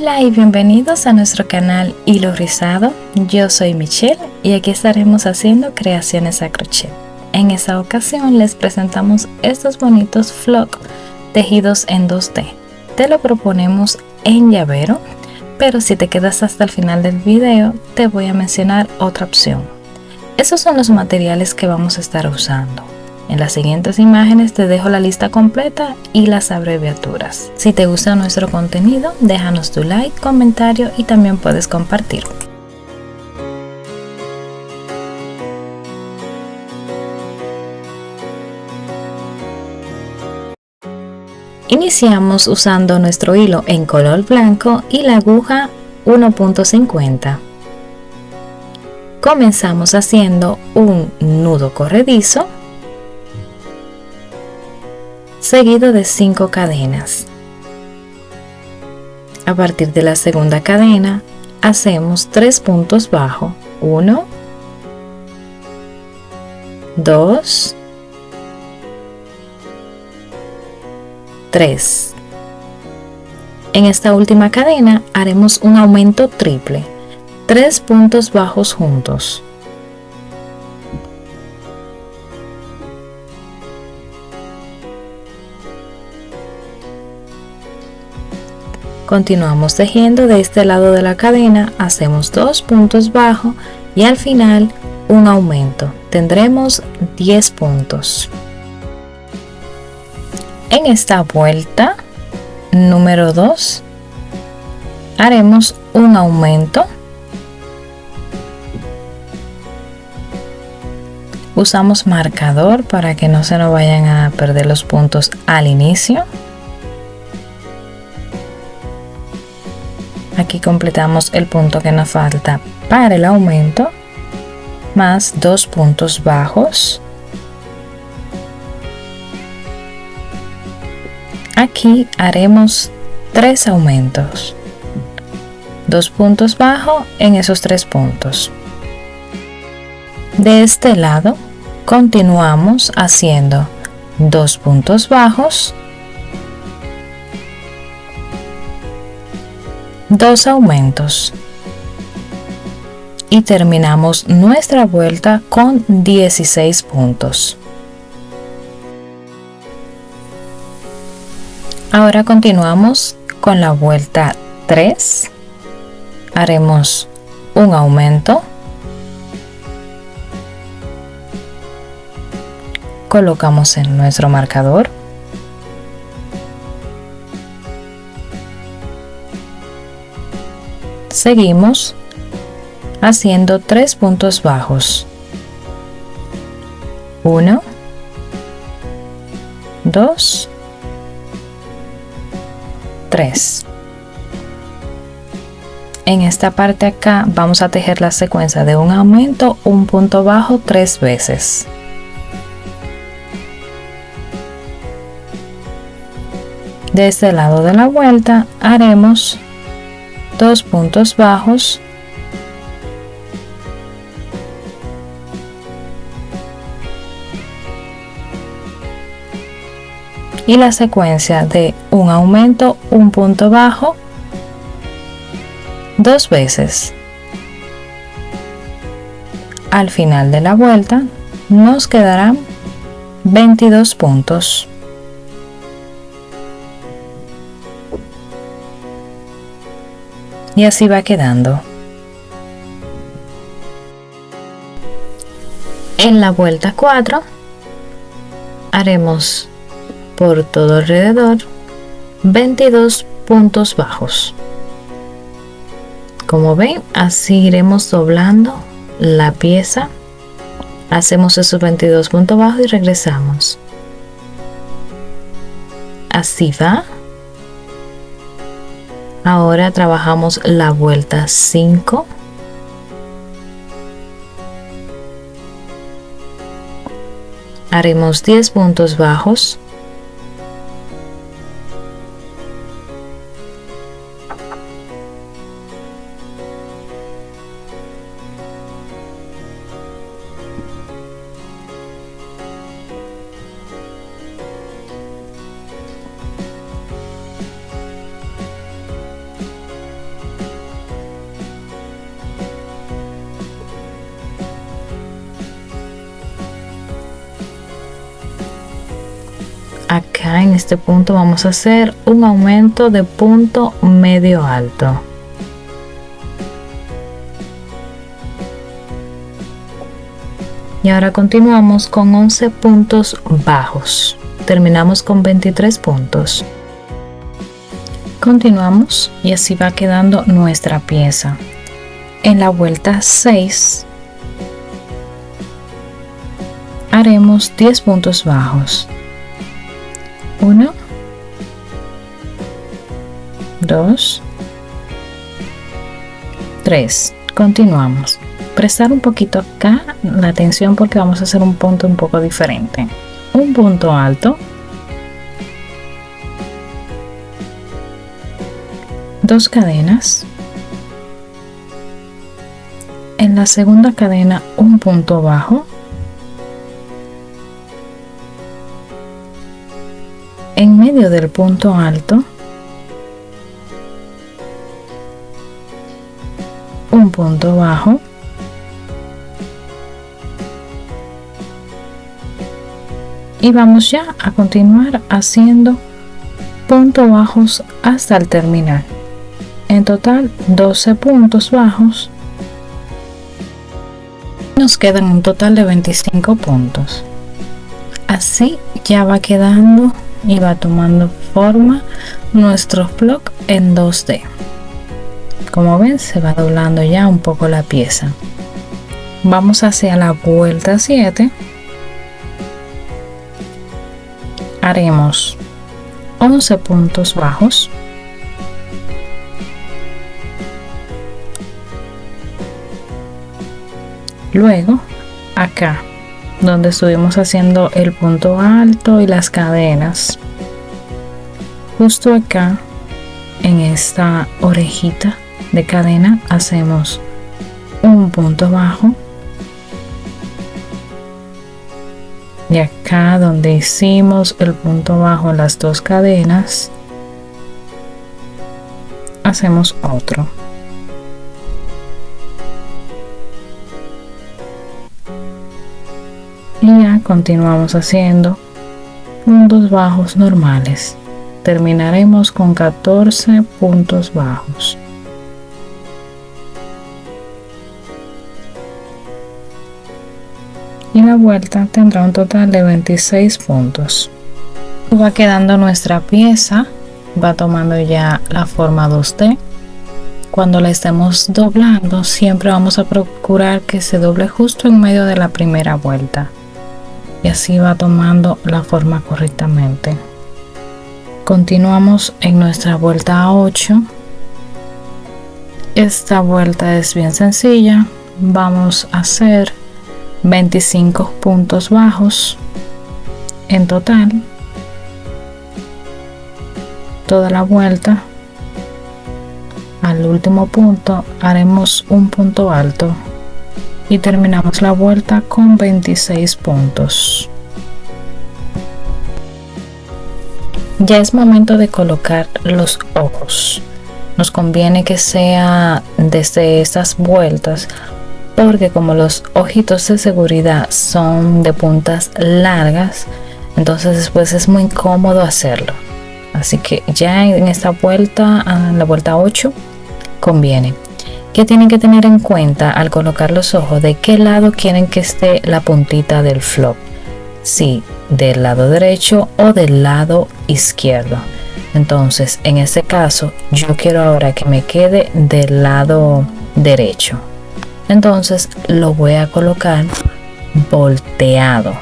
Hola y bienvenidos a nuestro canal Hilo Rizado. Yo soy Michelle y aquí estaremos haciendo creaciones a crochet. En esta ocasión les presentamos estos bonitos flock tejidos en 2D. Te lo proponemos en llavero, pero si te quedas hasta el final del video te voy a mencionar otra opción. Esos son los materiales que vamos a estar usando. En las siguientes imágenes te dejo la lista completa y las abreviaturas. Si te gusta nuestro contenido, déjanos tu like, comentario y también puedes compartir. Iniciamos usando nuestro hilo en color blanco y la aguja 1.50. Comenzamos haciendo un nudo corredizo seguido de 5 cadenas. A partir de la segunda cadena hacemos 3 puntos bajos, 1, 2, 3. En esta última cadena haremos un aumento triple, 3 puntos bajos juntos. Continuamos tejiendo de este lado de la cadena, hacemos 2 puntos bajos y al final un aumento. Tendremos 10 puntos. En esta vuelta número 2 haremos un aumento. Usamos marcador para que no se nos vayan a perder los puntos al inicio. Aquí completamos el punto que nos falta para el aumento, más 2 puntos bajos. Aquí haremos 3 aumentos, 2 puntos bajos en esos 3 puntos. De este lado continuamos haciendo 2 puntos bajos, 2 aumentos y terminamos nuestra vuelta con 16 puntos. Ahora continuamos con la vuelta 3. Haremos un aumento, colocamos en nuestro marcador, seguimos haciendo 3 puntos bajos, 1, 2, 3. En esta parte acá vamos a tejer la secuencia de un aumento, un punto bajo 3 veces. De este lado de la vuelta haremos 2 puntos bajos, y la secuencia de un aumento, un punto bajo 2 veces. Al final de la vuelta nos quedarán 22 puntos. Y así va quedando. En la vuelta 4 haremos por todo alrededor 22 puntos bajos. Como ven, así iremos doblando la pieza. Hacemos esos 22 puntos bajos y regresamos. Así va. Ahora trabajamos la vuelta 5. Haremos 10 puntos bajos. acá en este punto vamos a hacer un aumento de punto medio alto. Y ahora continuamos con 11 puntos bajos. Terminamos con 23 puntos. Continuamos y así va quedando nuestra pieza. En la vuelta 6 haremos 10 puntos bajos. 1, 2, 3. Continuamos. Prestar un poquito acá la atención porque vamos a hacer un punto un poco diferente. Un punto alto, 2 cadenas, en la segunda cadena un punto bajo, en medio del punto alto un punto bajo, y vamos ya a continuar haciendo puntos bajos hasta el terminar. En total 12 puntos bajos. Nos quedan un total de 25 puntos. Así ya va quedando y va tomando forma nuestro flock en 2D. Como ven, se va doblando ya un poco la pieza. Vamos hacia la vuelta 7. Haremos 11 puntos bajos, luego acá donde estuvimos haciendo el punto alto y las cadenas, justo acá en esta orejita de cadena hacemos un punto bajo. Y acá donde hicimos el punto bajo en las 2 cadenas, hacemos otro. Y ya continuamos haciendo puntos bajos normales. Terminaremos con 14 puntos bajos. Y la vuelta tendrá un total de 26 puntos. Va quedando nuestra pieza, va tomando ya la forma 2D. Cuando la estemos doblando, siempre vamos a procurar que se doble justo en medio de la primera vuelta, y así va tomando la forma correctamente. Continuamos en nuestra vuelta 8. Esta vuelta es bien sencilla. Vamos a hacer 25 puntos bajos en total, toda la vuelta. Al último punto haremos un punto alto y terminamos la vuelta con 26 puntos. Ya es momento de colocar los ojos. Nos conviene que sea desde estas vueltas, porque como los ojitos de seguridad son de puntas largas, entonces después es muy incómodo hacerlo. Así que ya en esta vuelta, en la vuelta 8, conviene. ¿Qué tienen que tener en cuenta al colocar los ojos? ¿De qué lado quieren que esté la puntita del flock? Si del lado derecho o del lado izquierdo. Entonces, en este caso, yo quiero ahora que me quede del lado derecho. Entonces lo voy a colocar volteado.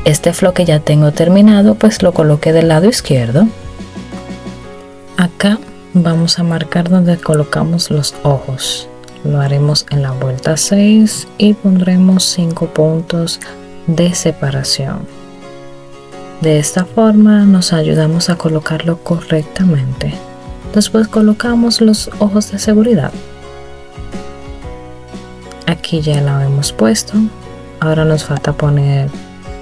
Este flock que ya tengo terminado, pues lo coloqué del lado izquierdo. Acá vamos a marcar donde colocamos los ojos. Lo haremos en la vuelta 6 y pondremos 5 puntos de separación. De esta forma nos ayudamos a colocarlo correctamente. Después colocamos los ojos de seguridad. Aquí ya la hemos puesto. Ahora nos falta poner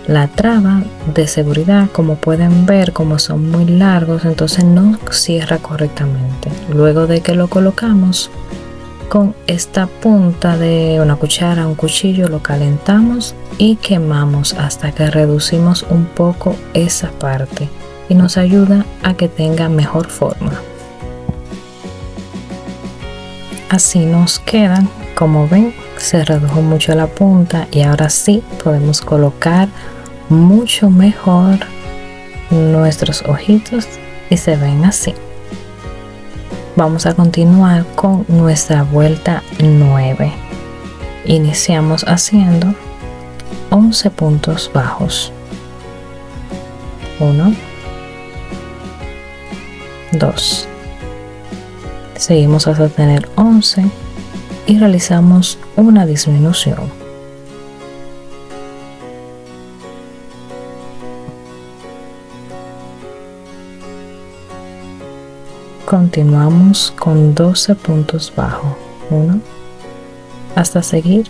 la traba de seguridad. Como pueden ver, como son muy largos, entonces no cierra correctamente. Luego de que lo colocamos, con esta punta de una cuchara, un cuchillo, lo calentamos y quemamos hasta que reducimos un poco esa parte y nos ayuda a que tenga mejor forma. Así nos quedan. Como ven, se redujo mucho la punta y ahora sí podemos colocar mucho mejor nuestros ojitos y se ven así. Vamos a continuar con nuestra vuelta 9. Iniciamos haciendo 11 puntos bajos. 1, 2. Seguimos hasta tener 11 y realizamos una disminución. Continuamos con 12 puntos bajos, 1, hasta seguir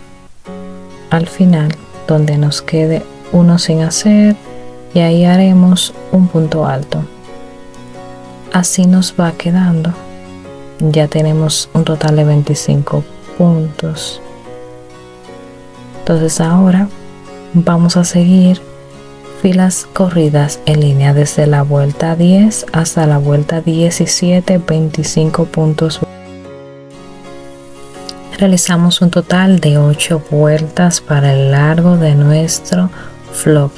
al final donde nos quede uno sin hacer y ahí haremos un punto alto. Así nos va quedando. Ya tenemos un total de 25 puntos. Entonces ahora vamos a seguir filas corridas en línea desde la vuelta 10 hasta la vuelta 17, 25 puntos. Realizamos un total de 8 vueltas para el largo de nuestro flock.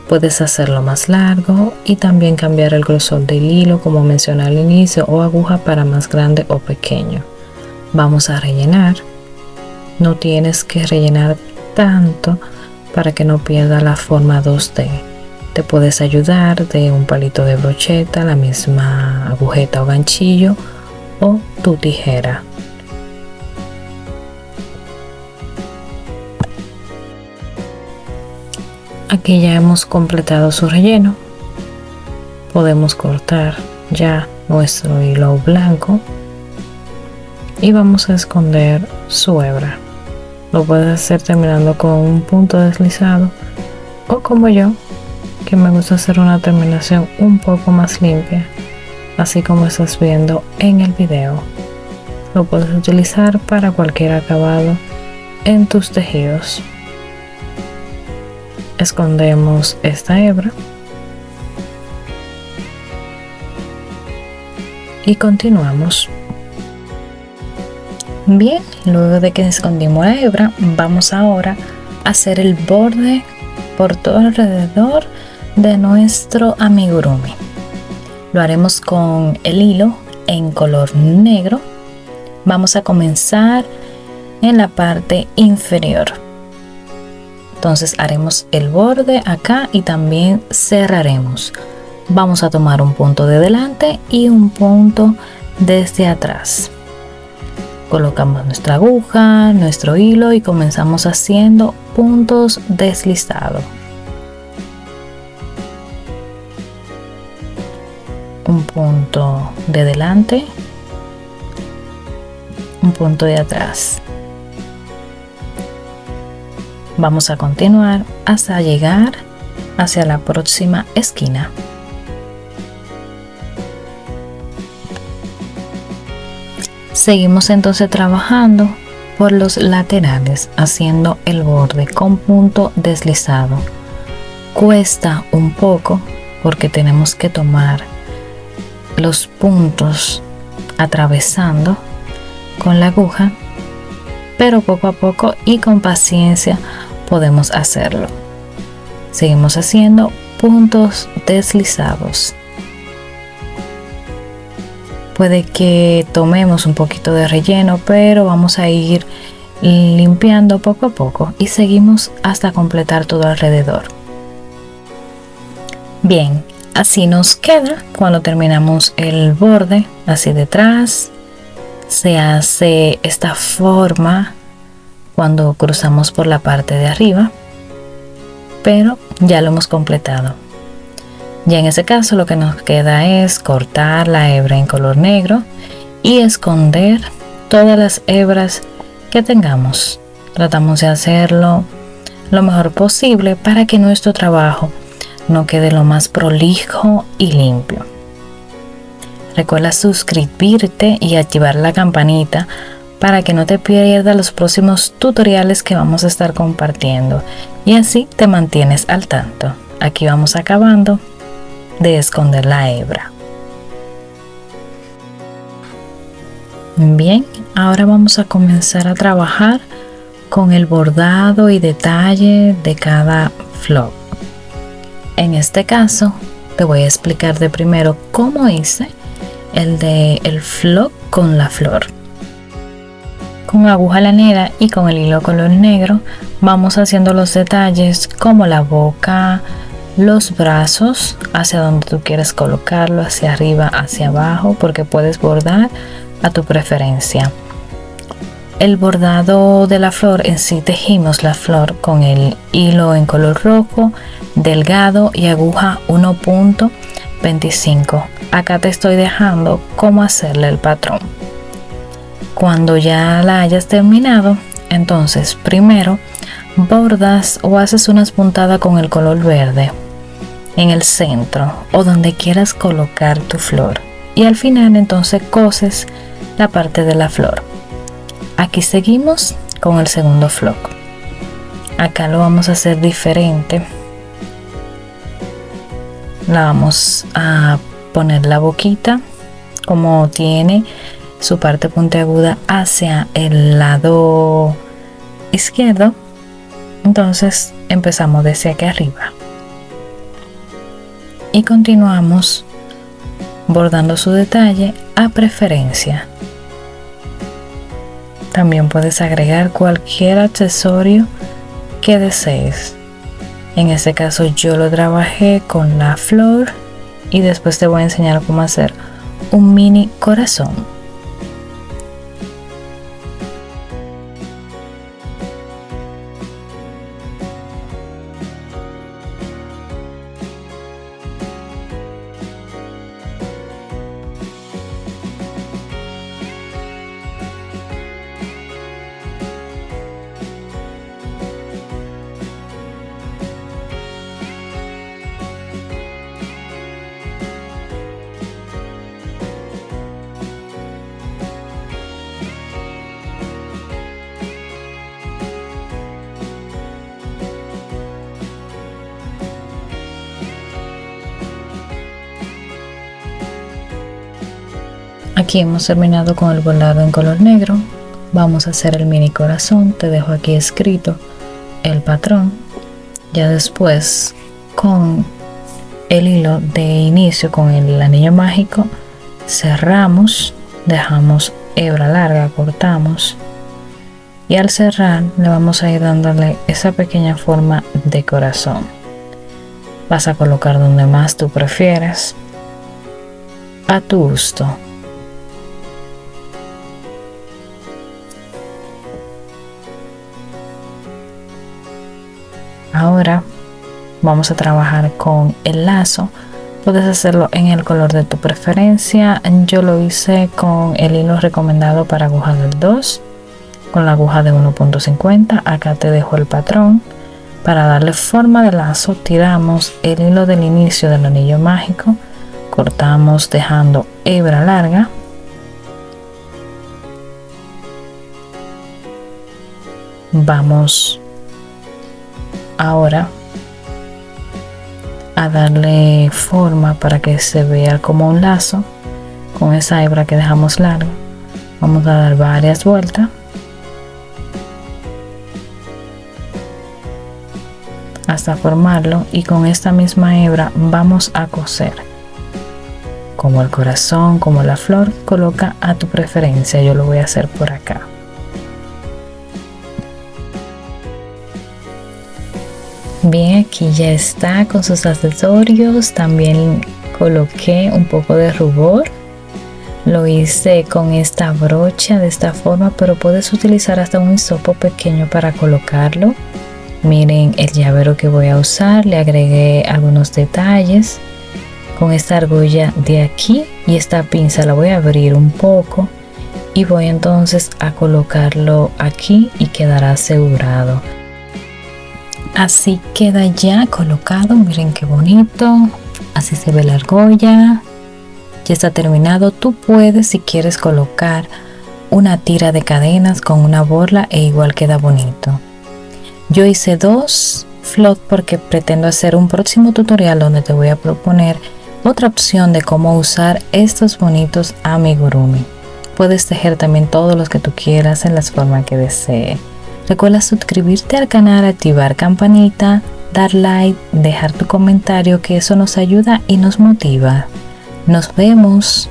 Puedes hacerlo más largo y también cambiar el grosor del hilo como mencioné al inicio, o aguja para más grande o pequeño. Vamos a rellenar. No tienes que rellenar tanto para que no pierda la forma 2D. Te puedes ayudar de un palito de brocheta, la misma agujeta o ganchillo o tu tijera. Aquí ya hemos completado su relleno. Podemos cortar ya nuestro hilo blanco y vamos a esconder su hebra. Lo puedes hacer terminando con un punto deslizado o como yo, que me gusta hacer una terminación un poco más limpia, así como estás viendo en el video. Lo puedes utilizar para cualquier acabado en tus tejidos. Escondemos esta hebra y continuamos. Bien, luego de que escondimos la hebra, vamos ahora a hacer el borde por todo alrededor de nuestro amigurumi. Lo haremos con el hilo en color negro. Vamos a comenzar en la parte inferior. Entonces haremos el borde acá y también cerraremos. Vamos a tomar un punto de delante y un punto desde atrás. Colocamos nuestra aguja, nuestro hilo y comenzamos haciendo puntos deslizados. Un punto de delante, un punto de atrás. Vamos a continuar hasta llegar hacia la próxima esquina. Seguimos entonces trabajando por los laterales, haciendo el borde con punto deslizado. Cuesta un poco porque tenemos que tomar los puntos atravesando con la aguja, pero poco a poco y con paciencia podemos hacerlo. Seguimos haciendo puntos deslizados. Puede que tomemos un poquito de relleno, pero vamos a ir limpiando poco a poco y seguimos hasta completar todo alrededor. Bien, así nos queda cuando terminamos el borde. Así detrás se hace esta forma cuando cruzamos por la parte de arriba, pero ya lo hemos completado. Ya en ese caso lo que nos queda es cortar la hebra en color negro y esconder todas las hebras que tengamos. Tratamos de hacerlo lo mejor posible para que nuestro trabajo no quede lo más prolijo y limpio. Recuerda suscribirte y activar la campanita para que no te pierdas los próximos tutoriales que vamos a estar compartiendo y así te mantienes al tanto. Aquí vamos acabando. de esconder la hebra. Bien, ahora vamos a comenzar a trabajar con el bordado y detalle de cada flor. En este caso te voy a explicar de primero cómo hice el flock con la flor. Con aguja lanera y con el hilo color negro vamos haciendo los detalles como la boca, los brazos, hacia donde tú quieres colocarlo, hacia arriba, hacia abajo, porque puedes bordar a tu preferencia. El bordado de la flor, en sí tejimos la flor con el hilo en color rojo, delgado y aguja 1.25. Acá te estoy dejando cómo hacerle el patrón. Cuando ya la hayas terminado, entonces primero bordas o haces unas puntadas con el color verde en el centro o donde quieras colocar tu flor, y al final entonces coses la parte de la flor. Aquí seguimos con el segundo flock. Acá lo vamos a hacer diferente. La vamos a poner la boquita como tiene su parte puntiaguda hacia el lado izquierdo. Entonces empezamos desde aquí arriba y continuamos bordando su detalle a preferencia. También puedes agregar cualquier accesorio que desees. En este caso yo lo trabajé con la flor y después te voy a enseñar cómo hacer un mini corazón. Aquí hemos terminado con el bordado en color negro. Vamos a hacer el mini corazón. Te dejo aquí escrito el patrón. Ya después, con el hilo de inicio, con el anillo mágico, cerramos, dejamos hebra larga, cortamos, y al cerrar le vamos a ir dándole esa pequeña forma de corazón. Vas a colocar donde más tú prefieras, a tu gusto. Ahora vamos a trabajar con el lazo. Puedes hacerlo en el color de tu preferencia. Yo lo hice con el hilo recomendado para aguja del 2, con la aguja de 1.50. Acá te dejo el patrón. Para darle forma de lazo, tiramos el hilo del inicio del anillo mágico, cortamos dejando hebra larga. Vamos ahora a darle forma para que se vea como un lazo con esa hebra que dejamos larga. Vamos a dar varias vueltas hasta formarlo, y con esta misma hebra vamos a coser como el corazón, como la flor. Coloca a tu preferencia. Yo lo voy a hacer por acá. Bien, aquí ya está con sus accesorios. También coloqué un poco de rubor. Lo hice con esta brocha de esta forma, pero puedes utilizar hasta un hisopo pequeño para colocarlo. Miren el llavero que voy a usar. Le agregué algunos detalles con esta argolla de aquí, y esta pinza la voy a abrir un poco y voy entonces a colocarlo aquí y quedará asegurado. Así queda ya colocado. Miren qué bonito. Así se ve la argolla. Ya está terminado. Tú puedes, si quieres, colocar una tira de cadenas con una borla e igual queda bonito. Yo hice 2 flots porque pretendo hacer un próximo tutorial donde te voy a proponer otra opción de cómo usar estos bonitos amigurumi. Puedes tejer también todos los que tú quieras en las formas que desees. Recuerda suscribirte al canal, activar campanita, dar like, dejar tu comentario, que eso nos ayuda y nos motiva. Nos vemos.